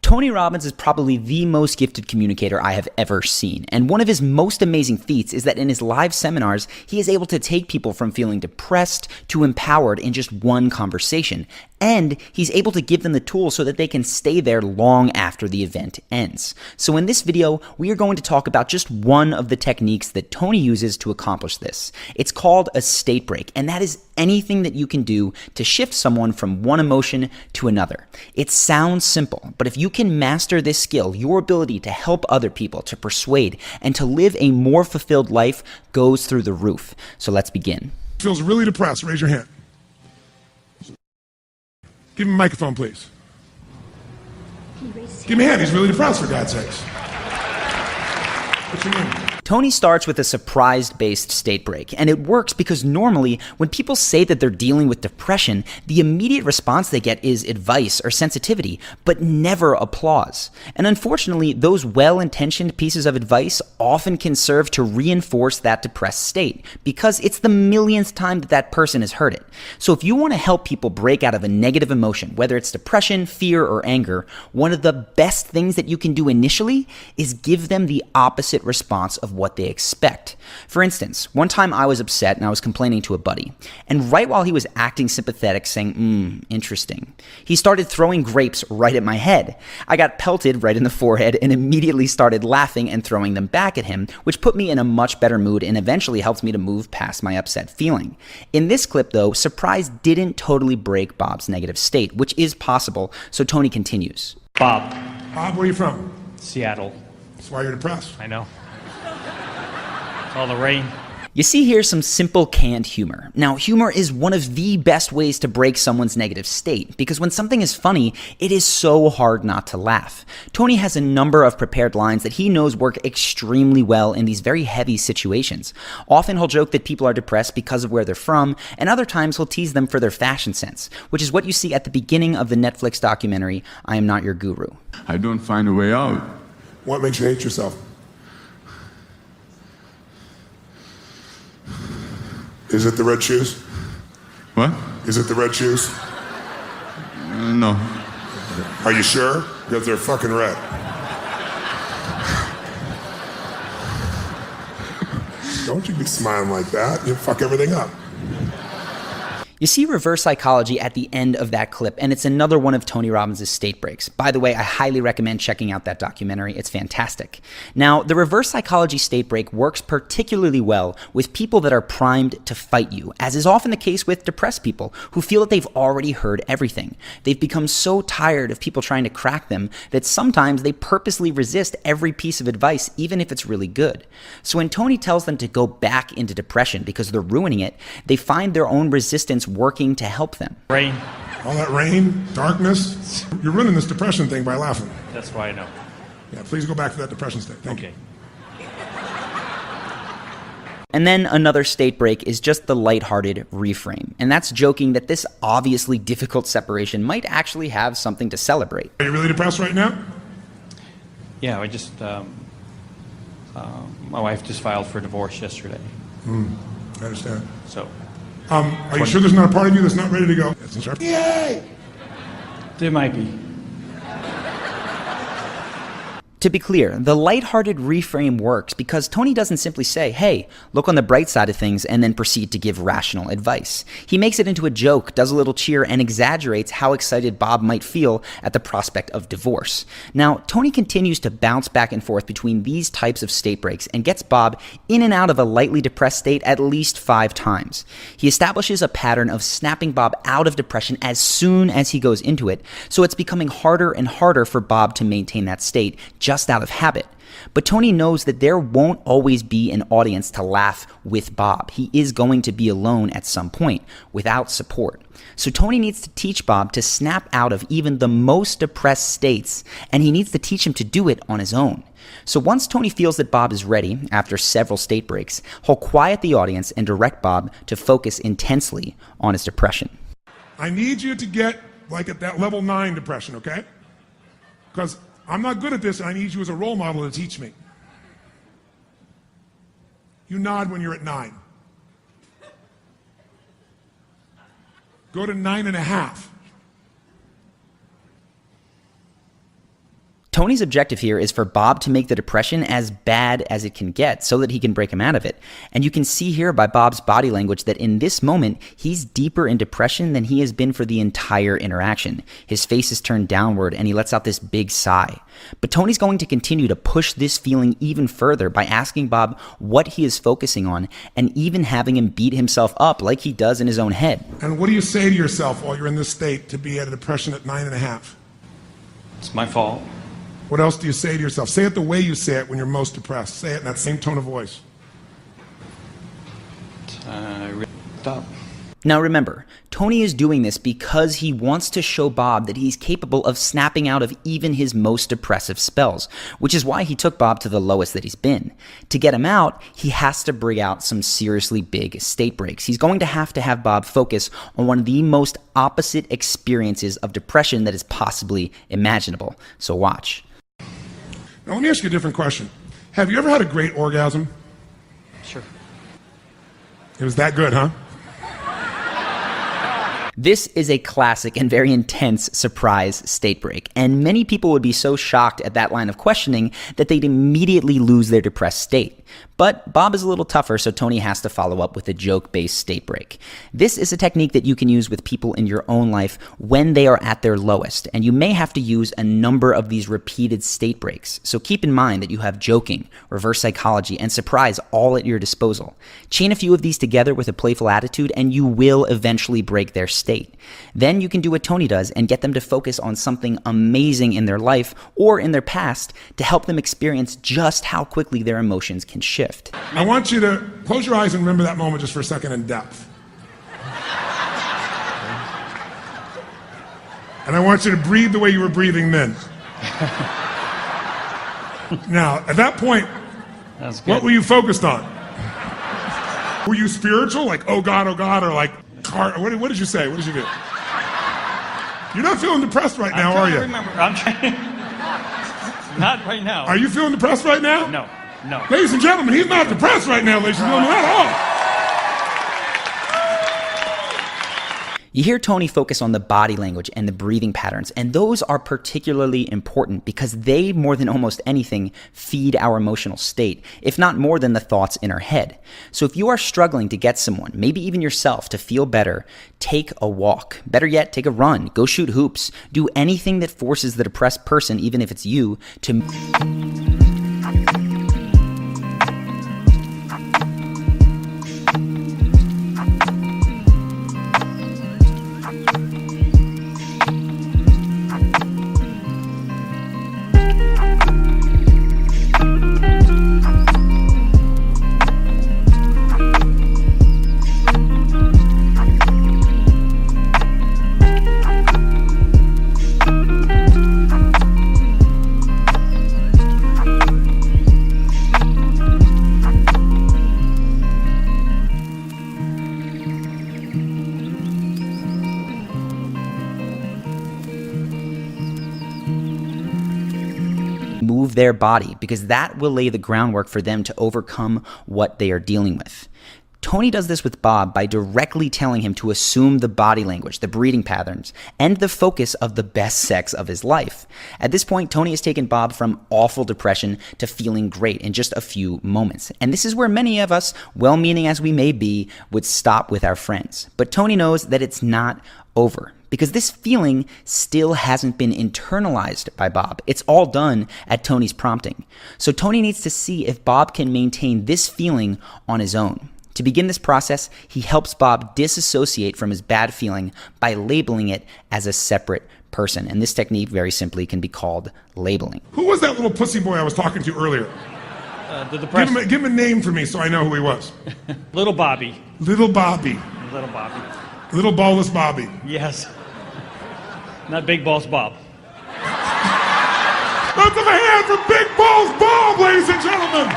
Tony Robbins is probably the most gifted communicator I have ever seen, and one of his most amazing feats is that in his live seminars, he is able to take people from feeling depressed to empowered in just one conversation, and he's able to give them the tools so that they can stay there long after the event ends. So in this video, we are going to talk about just one of the techniques that Tony uses to accomplish this. It's called a state break, and that is anything that you can do to shift someone from one emotion to another. It sounds simple, but if you can master this skill, your ability to help other people, to persuade, and to live a more fulfilled life goes through the roof. So let's begin. Feels really depressed. Raise your hand. Give him a microphone, please. Give him a hand. He's really depressed, for God's sakes. What's your name? Tony starts with a surprise-based state break, and it works because normally when people say that they're dealing with depression, the immediate response they get is advice or sensitivity, but never applause. And unfortunately, those well-intentioned pieces of advice often can serve to reinforce that depressed state because it's the millionth time that that person has heard it. So if you want to help people break out of a negative emotion, whether it's depression, fear, or anger, one of the best things that you can do initially is give them the opposite response of what they expect. For instance, one time I was upset and I was complaining to a buddy, and right while he was acting sympathetic, saying, interesting, he started throwing grapes right at my head. I got pelted right in the forehead and immediately started laughing and throwing them back at him, which put me in a much better mood and eventually helped me to move past my upset feeling. In this clip though, surprise didn't totally break Bob's negative state, which is possible, so Tony continues. Bob. Bob, where are you from? Seattle. That's why you're depressed. I know. All the rain. You see here some simple canned humor. Now, humor is one of the best ways to break someone's negative state because when something is funny, it is so hard not to laugh. Tony has a number of prepared lines that he knows work extremely well in these very heavy situations. Often he'll joke that people are depressed because of where they're from, and other times he'll tease them for their fashion sense, which is what you see at the beginning of the Netflix documentary, I Am Not Your Guru. I don't find a way out. What makes you hate yourself? Is it the red shoes? What? Is it the red shoes? No. Are you sure? Because they're fucking red. Don't you be smiling like that. You'll fuck everything up. You see reverse psychology at the end of that clip, and it's another one of Tony Robbins' state breaks. By the way, I highly recommend checking out that documentary. It's fantastic. Now, the reverse psychology state break works particularly well with people that are primed to fight you, as is often the case with depressed people who feel that they've already heard everything. They've become so tired of people trying to crack them that sometimes they purposely resist every piece of advice, even if it's really good. So when Tony tells them to go back into depression because they're ruining it, they find their own resistance working to help them. Rain. All that rain, darkness. You're ruining this depression thing by laughing. That's why I know. Yeah, please go back to that depression state. Thank you. Okay. And then another state break is just the lighthearted reframe. And that's joking that this obviously difficult separation might actually have something to celebrate. Are you really depressed right now? Yeah, I just, my wife just filed for divorce yesterday. I understand. So. Are you sure there's not a part of you that's not ready to go? Yay! There might be. To be clear, the lighthearted reframe works because Tony doesn't simply say, hey, look on the bright side of things and then proceed to give rational advice. He makes it into a joke, does a little cheer, and exaggerates how excited Bob might feel at the prospect of divorce. Now, Tony continues to bounce back and forth between these types of state breaks and gets Bob in and out of a lightly depressed state at least 5 times. He establishes a pattern of snapping Bob out of depression as soon as he goes into it, so it's becoming harder and harder for Bob to maintain that state just out of habit. But Tony knows that there won't always be an audience to laugh with Bob. He is going to be alone at some point without support. So Tony needs to teach Bob to snap out of even the most depressed states, and he needs to teach him to do it on his own. So once Tony feels that Bob is ready, after several state breaks, he'll quiet the audience and direct Bob to focus intensely on his depression. I need you to get like at that level 9 depression, okay? Because I'm not good at this, and I need you as a role model to teach me. You nod when you're at 9. Go to 9.5. Tony's objective here is for Bob to make the depression as bad as it can get so that he can break him out of it. And you can see here by Bob's body language that in this moment, he's deeper in depression than he has been for the entire interaction. His face is turned downward and he lets out this big sigh. But Tony's going to continue to push this feeling even further by asking Bob what he is focusing on and even having him beat himself up like he does in his own head. And what do you say to yourself while you're in this state to be at a depression at 9.5? It's my fault. What else do you say to yourself? Say it the way you say it when you're most depressed. Say it in that same tone of voice. I really f***ed up. Now remember, Tony is doing this because he wants to show Bob that he's capable of snapping out of even his most depressive spells, which is why he took Bob to the lowest that he's been. To get him out, he has to bring out some seriously big state breaks. He's going to have Bob focus on one of the most opposite experiences of depression that is possibly imaginable. So watch. Now let me ask you a different question. Have you ever had a great orgasm? Sure. It was that good, huh? This is a classic and very intense surprise state break, and many people would be so shocked at that line of questioning that they'd immediately lose their depressed state. But Bob is a little tougher, so Tony has to follow up with a joke-based state break. This is a technique that you can use with people in your own life when they are at their lowest, and you may have to use a number of these repeated state breaks. So keep in mind that you have joking, reverse psychology, and surprise all at your disposal. Chain a few of these together with a playful attitude, and you will eventually break their state. Then you can do what Tony does and get them to focus on something amazing in their life or in their past to help them experience just how quickly their emotions can shift. I want you to close your eyes and remember that moment just for a second in depth. And I want you to breathe the way you were breathing then. Now, at that point, That's good. what were you focused on? Were you spiritual, like, oh God, or like, what did you say? What did you do? You're not feeling depressed right now, are you? I'm trying. Not right now. Are you feeling depressed right now? No. No. Ladies and gentlemen, he's not depressed right now, ladies and gentlemen, at all. You hear Tony focus on the body language and the breathing patterns, and those are particularly important because they, more than almost anything, feed our emotional state, if not more than the thoughts in our head. So if you are struggling to get someone, maybe even yourself, to feel better, take a walk. Better yet, take a run, go shoot hoops, do anything that forces the depressed person, even if it's you, to move their body, because that will lay the groundwork for them to overcome what they are dealing with. Tony does this with Bob by directly telling him to assume the body language, the breathing patterns, and the focus of the best sex of his life. At this point, Tony has taken Bob from awful depression to feeling great in just a few moments. And this is where many of us, well-meaning as we may be, would stop with our friends. But Tony knows that it's not over, because this feeling still hasn't been internalized by Bob. It's all done at Tony's prompting. So Tony needs to see if Bob can maintain this feeling on his own. To begin this process, he helps Bob disassociate from his bad feeling by labeling it as a separate person. And this technique, very simply, can be called labeling. Who was that little pussy boy I was talking to earlier? The depression. Give him a name for me so I know who he was. Little Bobby. Little Bobby. Little Bobby. Little ballless Bobby. Yes. Not Big Boss Bob. Let's have a hand for Big Balls Bob, ladies and gentlemen.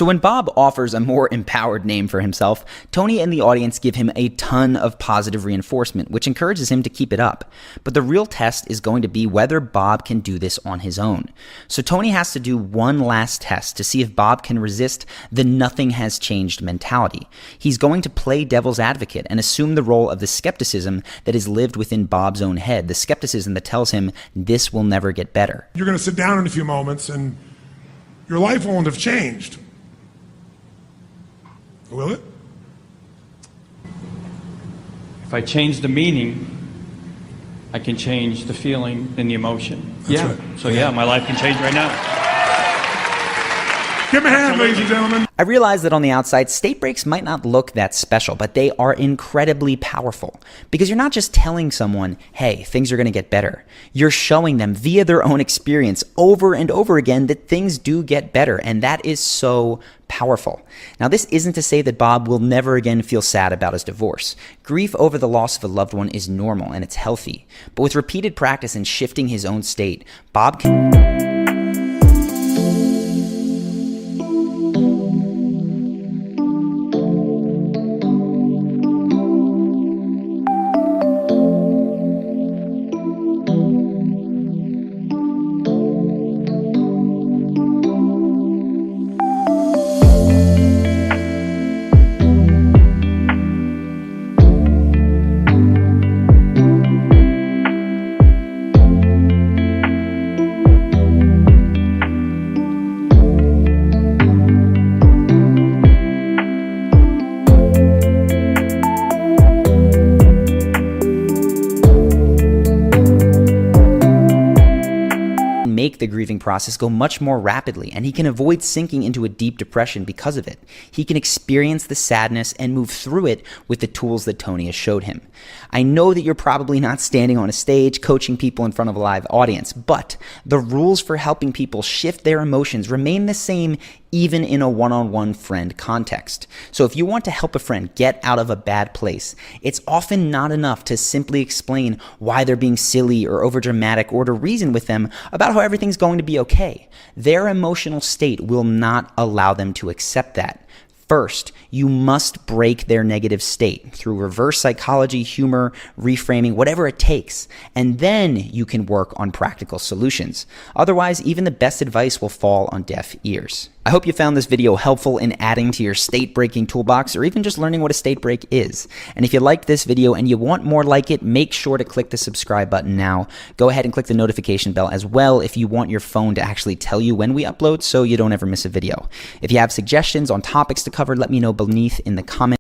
So when Bob offers a more empowered name for himself, Tony and the audience give him a ton of positive reinforcement, which encourages him to keep it up. But the real test is going to be whether Bob can do this on his own. So Tony has to do one last test to see if Bob can resist the nothing has changed mentality. He's going to play devil's advocate and assume the role of the skepticism that is lived within Bob's own head, the skepticism that tells him this will never get better. You're going to sit down in a few moments and your life won't have changed. Will it? If I change the meaning, I can change the feeling and the emotion. That's right. So yeah, my life can change right now. Give him a hand, ladies and gentlemen. I realize that on the outside, state breaks might not look that special, but they are incredibly powerful because you're not just telling someone, hey, things are going to get better. You're showing them via their own experience over and over again that things do get better, and that is so powerful. Now, this isn't to say that Bob will never again feel sad about his divorce. Grief over the loss of a loved one is normal and it's healthy, but with repeated practice and shifting his own state, Bob can make the grieving process go much more rapidly, and he can avoid sinking into a deep depression because of it. He can experience the sadness and move through it with the tools that Tony has showed him. I know that you're probably not standing on a stage coaching people in front of a live audience, but the rules for helping people shift their emotions remain the same even in a one-on-one friend context. So if you want to help a friend get out of a bad place, it's often not enough to simply explain why they're being silly or overdramatic or to reason with them about how everything's going to be okay. Their emotional state will not allow them to accept that. First, you must break their negative state through reverse psychology, humor, reframing, whatever it takes, and then you can work on practical solutions. Otherwise, even the best advice will fall on deaf ears. I hope you found this video helpful in adding to your state breaking toolbox or even just learning what a state break is. And if you liked this video and you want more like it, make sure to click the subscribe button now. Go ahead and click the notification bell as well if you want your phone to actually tell you when we upload so you don't ever miss a video. If you have suggestions on topics to cover, let me know beneath in the comments.